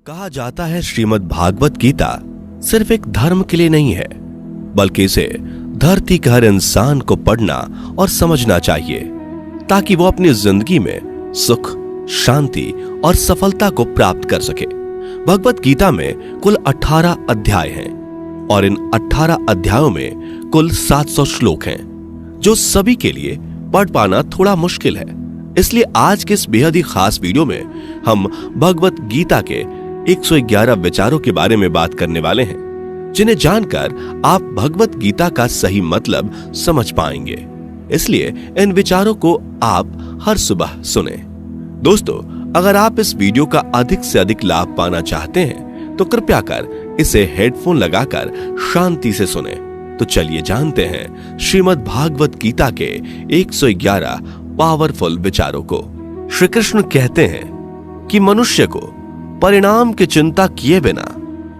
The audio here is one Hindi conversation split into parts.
कहा जाता है श्रीमद् भागवत गीता सिर्फ एक धर्म के लिए नहीं है, बल्कि इसे धरती के हर इंसान को पढ़ना और समझना चाहिए ताकि वो अपनी जिंदगी में सुख, शांति और सफलता को प्राप्त कर सके। भगवत गीता में कुल 18 अध्याय हैं और इन 18 अध्यायों में कुल 700 श्लोक हैं, जो सभी के लिए पढ़ पाना थोड़ा मुश्किल है। इसलिए आज के इस बेहद ही खास वीडियो में हम भगवत गीता के 111 विचारों के बारे में बात करने वाले हैं, जिन्हें जानकर आप भगवत गीता का सही मतलब समझ पाएंगे। इसलिए इन विचारों को आप हर सुबह सुने। दोस्तों, अगर आप इस वीडियो का अधिक से अधिक लाभ पाना चाहते हैं तो कृपया कर इसे हेडफोन लगाकर शांति से सुने। तो चलिए जानते हैं श्रीमद् भागवत गीता के 111 पावरफुल विचारों को। श्री कृष्ण कहते हैं कि मनुष्य को परिणाम की चिंता किए बिना,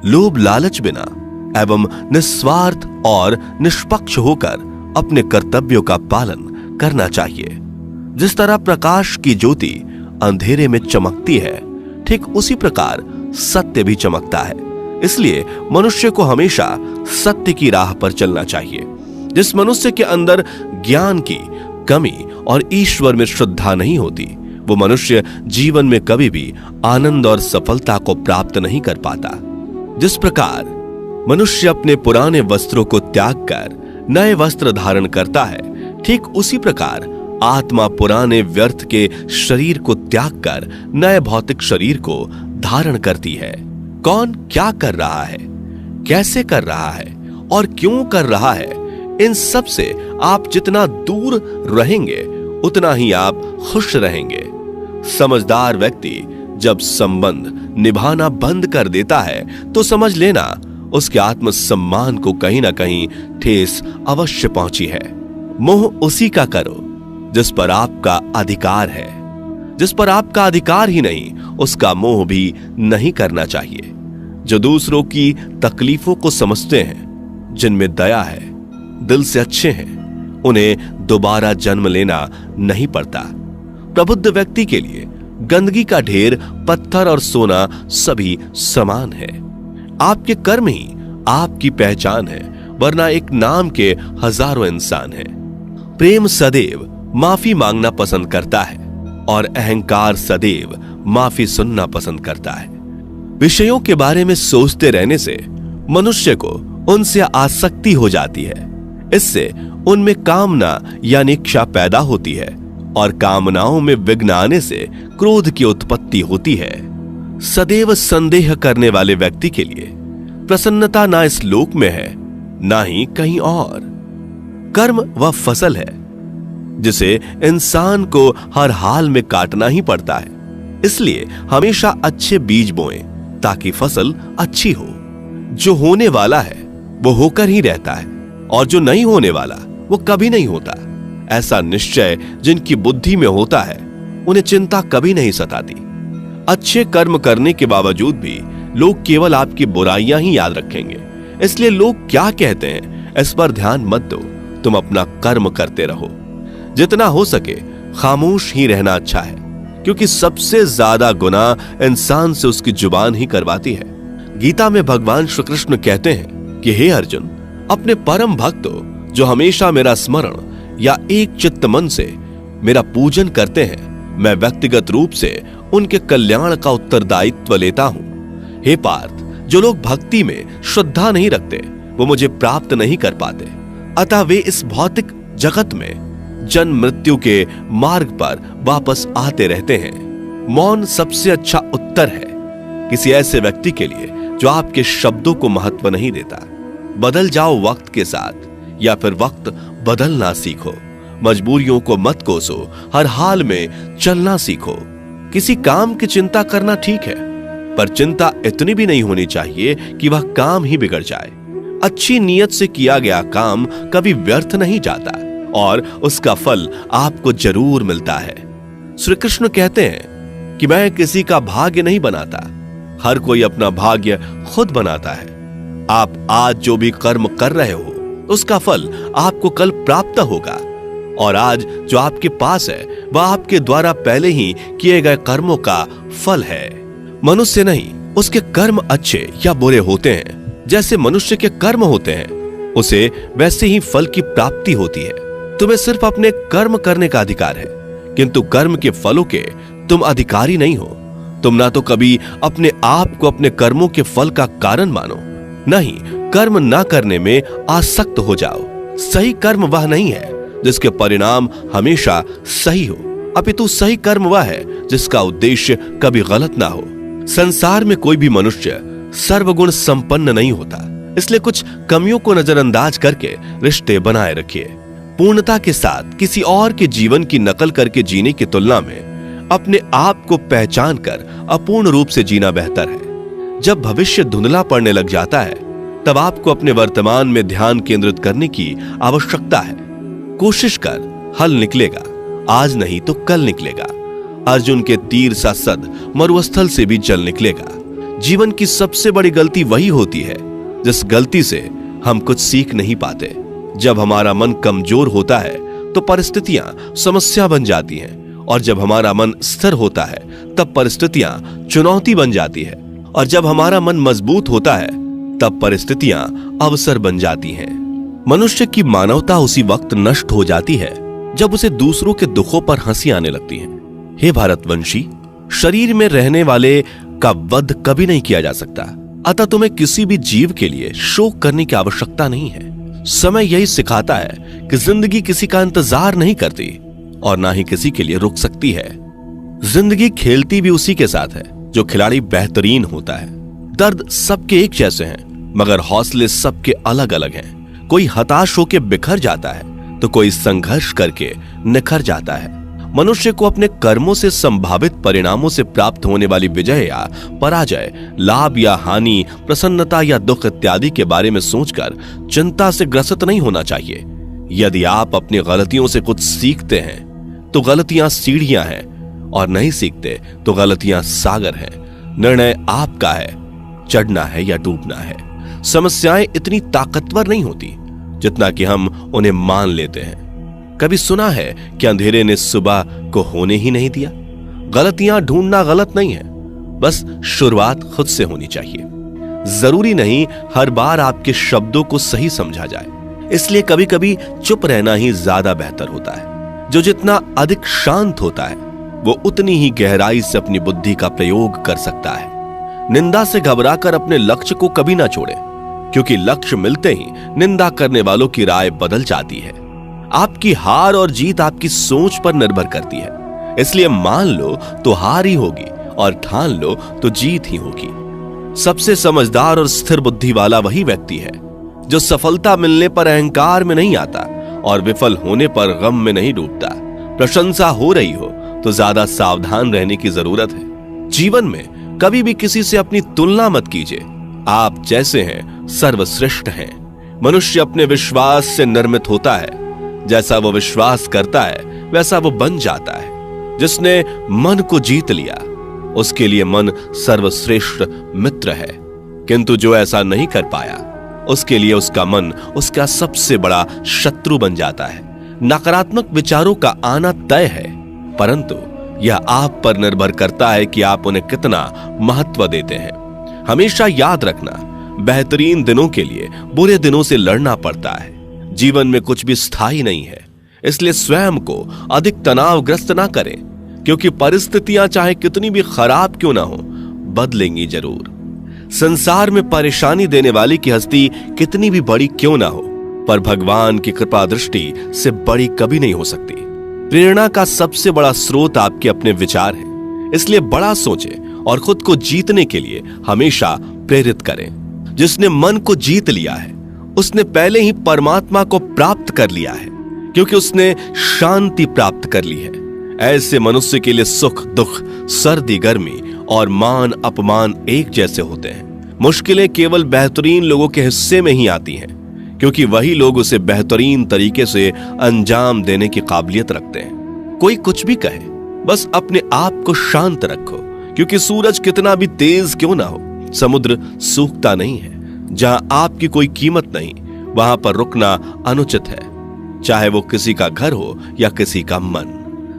लोभ लालच बिना एवं निस्वार्थ और निष्पक्ष होकर अपने कर्तव्यों का पालन करना चाहिए। जिस तरह प्रकाश की ज्योति अंधेरे में चमकती है, ठीक उसी प्रकार सत्य भी चमकता है। इसलिए मनुष्य को हमेशा सत्य की राह पर चलना चाहिए। जिस मनुष्य के अंदर ज्ञान की कमी और ईश्वर में श्रद्धा नहीं होती, वो मनुष्य जीवन में कभी भी आनंद और सफलता को प्राप्त नहीं कर पाता। जिस प्रकार मनुष्य अपने पुराने वस्त्रों को त्याग कर नए वस्त्र धारण करता है, ठीक उसी प्रकार आत्मा पुराने व्यर्थ के शरीर को त्याग कर नए भौतिक शरीर को धारण करती है। कौन क्या कर रहा है, कैसे कर रहा है और क्यों कर रहा है, इन सब से आप जितना दूर रहेंगे उतना ही आप खुश रहेंगे। समझदार व्यक्ति जब संबंध निभाना बंद कर देता है तो समझ लेना उसके आत्मसम्मान को कहीं ना कहीं ठेस अवश्य पहुंची है। मोह उसी का करो जिस पर आपका अधिकार है। जिस पर आपका अधिकार ही नहीं, उसका मोह भी नहीं करना चाहिए। जो दूसरों की तकलीफों को समझते हैं, जिनमें दया है, दिल से अच्छे हैं, उन्हें दोबारा जन्म लेना नहीं पड़ता। प्रबुद्ध व्यक्ति के लिए गंदगी का ढेर, पत्थर और सोना सभी समान है। आपके कर्म ही आपकी पहचान है, वरना एक नाम के हजारों इंसान हैं। प्रेम सदैव माफी मांगना पसंद करता है और अहंकार सदैव माफी सुनना पसंद करता है। विषयों के बारे में सोचते रहने से मनुष्य को उनसे आसक्ति हो जाती है। इससे उनमें कामना यानी इच्छा पैदा होती है और कामनाओं में विघ्न आने से क्रोध की उत्पत्ति होती है। सदैव संदेह करने वाले व्यक्ति के लिए प्रसन्नता ना इस लोक में है, ना ही कहीं और। कर्म वह फसल है जिसे इंसान को हर हाल में काटना ही पड़ता है। इसलिए हमेशा अच्छे बीज बोएं ताकि फसल अच्छी हो। जो होने वाला है वो होकर ही रहता है और जो नहीं होने वाला वो कभी नहीं होता। ऐसा निश्चय जिनकी बुद्धि में होता है, उन्हें चिंता कभी नहीं सताती। अच्छे कर्म करने के बावजूद भी लोग केवल आपकी बुराइयां ही याद रखेंगे। इसलिए लोग क्या कहते हैं इस पर ध्यान मत दो, तुम अपना कर्म करते रहो। जितना हो सके खामोश ही रहना अच्छा है, क्योंकि सबसे ज्यादा गुनाह इंसान से उसकी जुबान ही करवाती है। गीता में भगवान श्री कृष्ण कहते हैं कि हे अर्जुन, अपने परम भक्तों जो हमेशा मेरा स्मरण या एक चित्त मन से मेरा पूजन करते हैं, मैं व्यक्तिगत रूप से उनके कल्याण का उत्तरदायित्व लेता हूं। हे पार्थ, जो लोग भक्ति में श्रद्धा नहीं रखते वो मुझे प्राप्त नहीं कर पाते। अतः वे इस भौतिक जगत में जन्म मृत्यु के मार्ग पर वापस आते रहते हैं। मौन सबसे अच्छा उत्तर है किसी ऐसे व्यक्ति के लिए जो आपके शब्दों को महत्व नहीं देता। बदल जाओ वक्त के साथ, या फिर वक्त बदलना सीखो। मजबूरियों को मत कोसो, हर हाल में चलना सीखो। किसी काम की चिंता करना ठीक है, पर चिंता इतनी भी नहीं होनी चाहिए कि वह काम ही बिगड़ जाए। अच्छी नीयत से किया गया काम कभी व्यर्थ नहीं जाता और उसका फल आपको जरूर मिलता है। श्री कृष्ण कहते हैं कि मैं किसी का भाग्य नहीं बनाता, हर कोई अपना भाग्य खुद बनाता है। आप आज जो भी कर्म कर रहे हो उसका फल आपको कल प्राप्त होगा, और आज जो आपके पास है वह आपके द्वारा पहले ही किए गए कर्मों का फल है। मनुष्य नहीं उसके कर्म अच्छे या बुरे होते हैं, जैसे मनुष्य के कर्म होते हैं, उसे वैसे ही फल की प्राप्ति होती है। तुम्हें सिर्फ अपने कर्म करने का अधिकार है, किंतु कर्म के फलों के तुम अधिकारी नहीं हो। तुम ना तो कभी अपने आप को अपने कर्मों के फल का कारण मानो, नहीं कर्म ना करने में आसक्त हो जाओ। सही कर्म वह नहीं है जिसके परिणाम हमेशा सही हो, अपितु सही कर्म वह है जिसका उद्देश्य कभी गलत ना हो। संसार में कोई भी मनुष्य सर्वगुण संपन्न नहीं होता, इसलिए कुछ कमियों को नजरअंदाज करके रिश्ते बनाए रखिए। पूर्णता के साथ किसी और के जीवन की नकल करके जीने की तुलना में अपने आप को पहचान कर अपूर्ण रूप से जीना बेहतर है। जब भविष्य धुंधला पड़ने लग जाता है, तब आपको अपने वर्तमान में ध्यान केंद्रित करने की आवश्यकता है। कोशिश कर, हल निकलेगा, आज नहीं तो कल निकलेगा। अर्जुन के तीर सा सद मरुस्थल से भी जल निकलेगा। जीवन की सबसे बड़ी गलती वही होती है जिस गलती से हम कुछ सीख नहीं पाते। जब हमारा मन कमजोर होता है तो परिस्थितियां समस्या बन जाती हैं, और जब हमारा मन स्थिर होता है तब परिस्थितियां चुनौती बन जाती है, और जब हमारा मन मजबूत होता है तब परिस्थितियां अवसर बन जाती हैं। मनुष्य की मानवता उसी वक्त नष्ट हो जाती है जब उसे दूसरों के दुखों पर हंसी आने लगती है। हे भारतवंशी, शरीर में रहने वाले का वध कभी नहीं किया जा सकता, अतः तुम्हें किसी भी जीव के लिए शोक करने की आवश्यकता नहीं है। समय यही सिखाता है कि जिंदगी किसी का इंतजार नहीं करती और ना ही किसी के लिए रुक सकती है। जिंदगी खेलती भी उसी के साथ है जो खिलाड़ी बेहतरीन होता है। दर्द सबके एक जैसे हैं, मगर हौसले सबके अलग अलग हैं। कोई हताश होकर बिखर जाता है तो कोई संघर्ष करके निखर जाता है। मनुष्य को अपने कर्मों से संभावित परिणामों से प्राप्त होने वाली विजय या पराजय, लाभ या हानि, प्रसन्नता या दुख इत्यादि के बारे में सोचकर चिंता से ग्रसित नहीं होना चाहिए। यदि आप अपनी गलतियों से कुछ सीखते हैं तो गलतियां सीढ़ियां हैं, और नहीं सीखते तो गलतियां सागर हैं। निर्णय आपका है, चढ़ना है या डूबना है। समस्याएं इतनी ताकतवर नहीं होती जितना कि हम उन्हें मान लेते हैं। कभी सुना है कि अंधेरे ने सुबह को होने ही नहीं दिया? गलतियां ढूंढना गलत नहीं है, बस शुरुआत खुद से होनी चाहिए। जरूरी नहीं हर बार आपके शब्दों को सही समझा जाए, इसलिए कभी कभी चुप रहना ही ज्यादा बेहतर होता है। जो जितना अधिक शांत होता है वो उतनी ही गहराई से अपनी बुद्धि का प्रयोग कर सकता है। निंदा से घबराकर अपने लक्ष्य को कभी ना छोड़े, क्योंकि लक्ष्य मिलते ही निंदा करने वालों की राय बदल जाती है। आपकी हार और जीत आपकी सोच पर निर्भर करती है, इसलिए मान लो तो हार ही होगी और ठान लो तो जीत ही होगी। सबसे समझदार और स्थिर बुद्धि वाला वही व्यक्ति है जो सफलता मिलने पर अहंकार में नहीं आता और विफल होने पर गम में नहीं डूबता। प्रशंसा हो रही हो तो ज्यादा सावधान रहने की जरूरत है। जीवन में कभी भी किसी से अपनी तुलना मत कीजिए। आप जैसे हैं सर्वश्रेष्ठ हैं। मनुष्य अपने विश्वास से निर्मित होता है। जैसा वो विश्वास करता है वैसा वो बन जाता है। जिसने मन को जीत लिया उसके लिए मन सर्वश्रेष्ठ मित्र है, किंतु जो ऐसा नहीं कर पाया उसके लिए उसका मन उसका सबसे बड़ा शत्रु बन जाता है। नकारात्मक विचारों का आना तय है, परंतु यह आप पर निर्भर करता है कि आप उन्हें कितना महत्व देते हैं। हमेशा याद रखना, बेहतरीन दिनों के लिए बुरे दिनों से लड़ना पड़ता है। जीवन में कुछ भी स्थायी नहीं है, इसलिए स्वयं को अधिक तनावग्रस्त ना करें, क्योंकि परिस्थितियां चाहे कितनी भी खराब क्यों ना हो, बदलेंगी जरूर। संसार में परेशानी देने वाली की हस्ती कितनी भी बड़ी क्यों ना हो, पर भगवान की कृपा दृष्टि से बड़ी कभी नहीं हो सकती। प्रेरणा का सबसे बड़ा स्रोत आपके अपने विचार हैं, इसलिए बड़ा सोचें और खुद को जीतने के लिए हमेशा प्रेरित करें। जिसने मन को जीत लिया है उसने पहले ही परमात्मा को प्राप्त कर लिया है, क्योंकि उसने शांति प्राप्त कर ली है। ऐसे मनुष्य के लिए सुख दुख, सर्दी गर्मी और मान अपमान एक जैसे होते हैं। मुश्किलें केवल बेहतरीन लोगों के हिस्से में ही आती हैं, क्योंकि वही लोग उसे बेहतरीन तरीके से अंजाम देने की काबिलियत रखते हैं। कोई कुछ भी कहे, बस अपने आप को शांत रखो, क्योंकि सूरज कितना भी तेज क्यों ना हो, समुद्र सूखता नहीं है। जहां आपकी कोई कीमत नहीं, वहां पर रुकना अनुचित है, चाहे वो किसी का घर हो या किसी का मन।